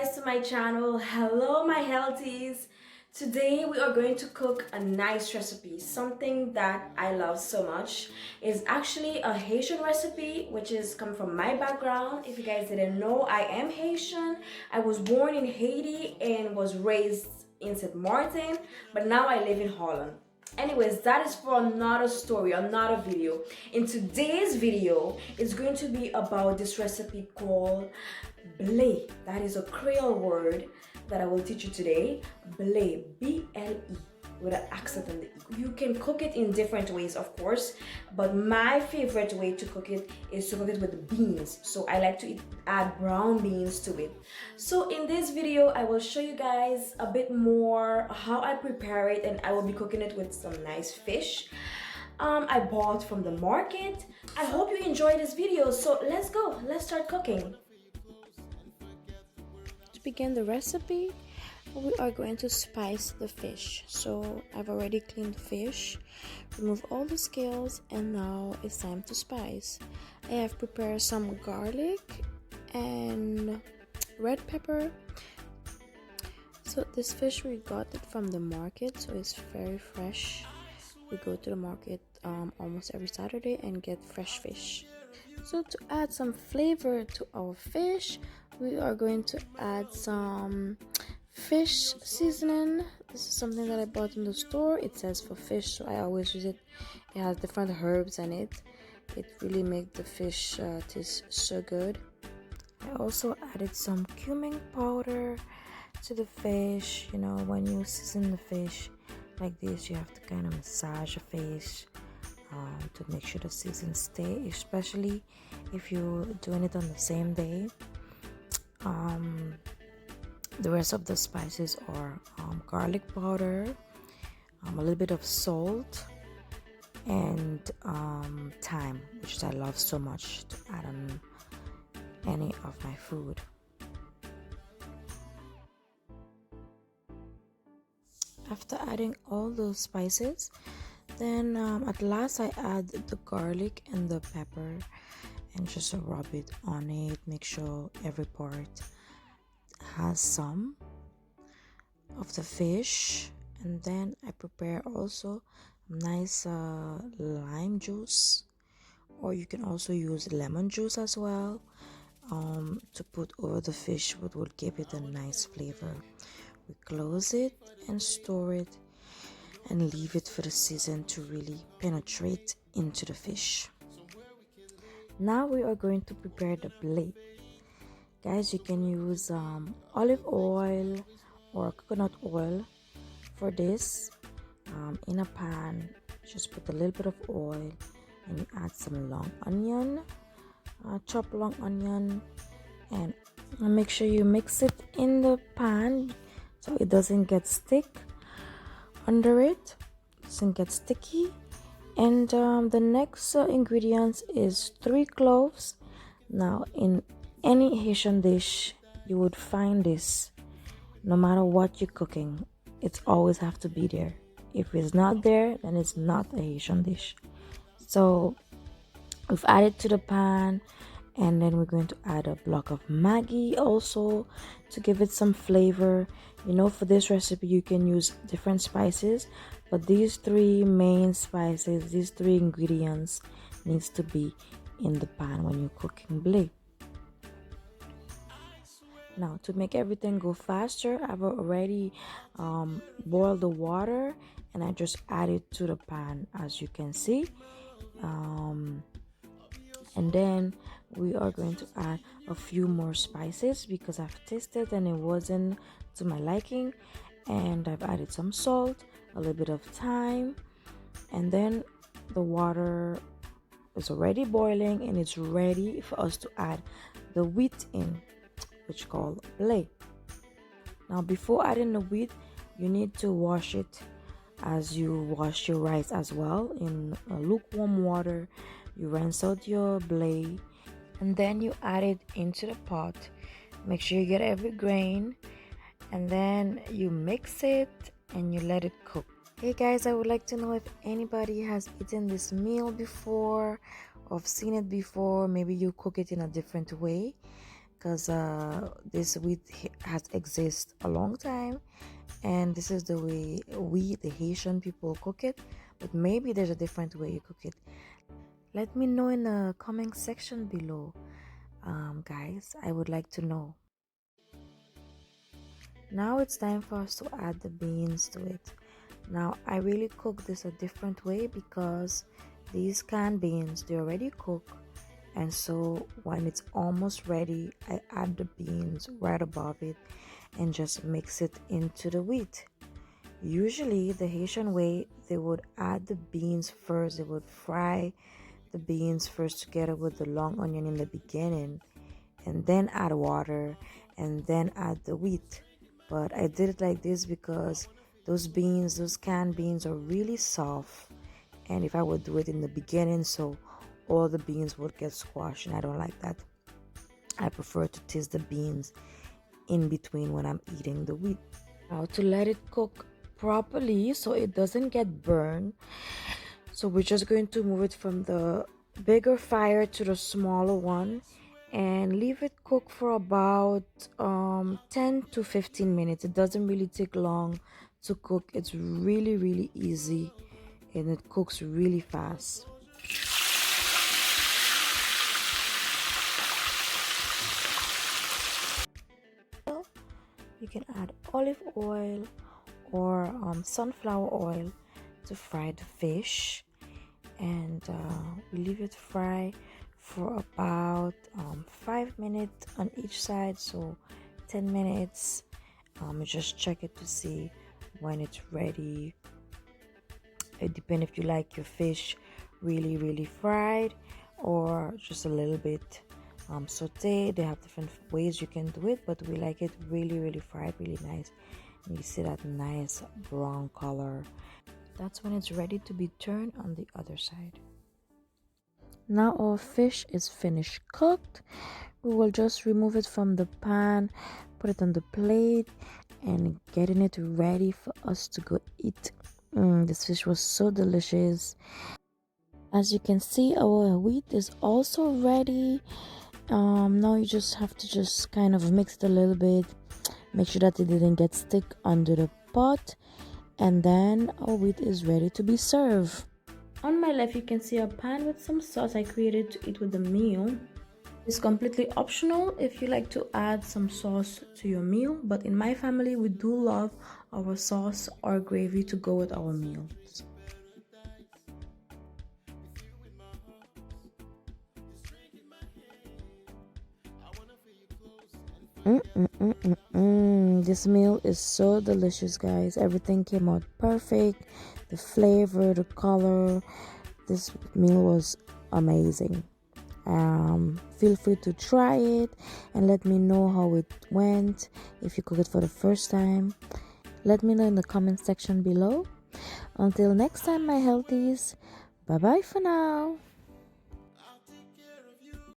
guys to my channel. Hello my healthies. Today we are going to cook a nice recipe, something that I love so much. It's actually a Haitian recipe which is come from my background. If you guys didn't know, I am Haitian. I was born in Haiti and was raised in Sint Maarten, but now I live in Holland. Anyways, that is for another story, another video. In today's video, it's going to be about this recipe called blé. That is a Creole word that I will teach you today. Blé, B-L-E, with an accent on the E. You can cook it in different ways, of course, but my favorite way to cook it is to cook it with beans. So I like to add brown beans to it. So in this video, I will show you guys a bit more how I prepare it, and I will be cooking it with some nice fish I bought from the market. I hope you enjoy this video. So let's go. Let's start cooking. To begin the recipe, we are going to spice the fish. So I've already cleaned the fish, remove all the scales, and now it's time to spice. I have prepared some garlic and red pepper. So this fish, we got it from the market, so it's very fresh. We go to the market almost every Saturday and get fresh fish. So to add some flavor to our fish, we are going to add some fish seasoning. This is something that I bought in the store. It says for fish, so I always use it. It has different herbs in it. It really makes the fish taste so good. I also added some cumin powder to the fish. You know, when you season the fish like this, you have to kind of massage the fish to make sure the season stay, especially if you're doing it on the same day. The rest of the spices are garlic powder, a little bit of salt, and thyme, which I love so much to add on any of my food. After adding all those spices, then at last I add the garlic and the pepper and just rub it on it. Make sure every part has some of the fish, and then I prepare also nice lime juice, or you can also use lemon juice as well to put over the fish, what will give it a nice flavor. We close it and store it and leave it for the season to really penetrate into the fish. Now we are going to prepare the blé. Guys, you can use olive oil or coconut oil for this. In a pan, just put a little bit of oil and you add some long onion, chop long onion, and make sure you mix it in the pan so it doesn't get stick under it, doesn't get sticky. And the next ingredients is 3 cloves. Now in any Haitian dish you would find this. No matter what you're cooking, it's always have to be there. If it's not there, then it's not a Haitian dish. So we've added to the pan, and then we're going to add a block of Maggi also to give it some flavor. You know, for this recipe you can use different spices, but these 3 main spices, these 3 ingredients needs to be in the pan when you're cooking blé. Now to make everything go faster, I've already boiled the water and I just add it to the pan, as you can see. And then we are going to add a few more spices because I've tasted and it wasn't to my liking, and I've added some salt, a little bit of thyme, and then the water is already boiling and it's ready for us to add the wheat in, which is called blé. Now before adding the wheat, you need to wash it as you wash your rice as well in lukewarm water. You rinse out your blé and then you add it into the pot. Make sure you get every grain, and then you mix it and you let it cook. Hey guys, I would like to know if anybody has eaten this meal before or seen it before. Maybe you cook it in a different way. because this wheat has existed a long time, and this is the way we, the Haitian people, cook it. But maybe there's a different way you cook it. Let me know in the comment section below, guys. I would like to know. Now it's time for us to add the beans to it. Now I really cook this a different way because these canned beans, they already cook, and so when it's almost ready, I add the beans right above it and just mix it into the wheat. Usually the Haitian way, they would add the beans first. They would fry the beans first together with the long onion in the beginning, and then add water, and then add the wheat. But I did it like this because those beans, those canned beans, are really soft, and if I would do it in the beginning, so all the beans would get squashed, and I don't like that. I prefer to taste the beans in between when I'm eating the wheat. Now to let it cook properly so it doesn't get burned, so we're just going to move it from the bigger fire to the smaller one and leave it cook for about 10 to 15 minutes. It doesn't really take long to cook. It's really easy, and it cooks really fast. You can add olive oil or sunflower oil to fry the fish, and we leave it fry for about 5 minutes on each side, so 10 minutes. You just check it to see when it's ready. It depends if you like your fish really fried or just a little bit sauteed. They have different ways you can do it, but we like it really fried, really nice. And you see that nice brown color. That's when it's ready to be turned on the other side. Now our fish is finished cooked. We will just remove it from the pan, put it on the plate, and getting it ready for us to go eat. This fish was so delicious. As you can see, our wheat is also ready. Now you just have to just kind of mix it a little bit, make sure that it didn't get stick under the pot, and then our wheat is ready to be served. On my left, you can see a pan with some sauce I created to eat with the meal. It's completely optional if you like to add some sauce to your meal, but in my family, we do love our sauce or gravy to go with our meals. This meal is so delicious, guys. Everything came out perfect. The flavor, the color. This meal was amazing. Feel free to try it and let me know how it went. If you cook it for the first time, let me know in the comment section below. Until next time, my healthies. Bye bye for now.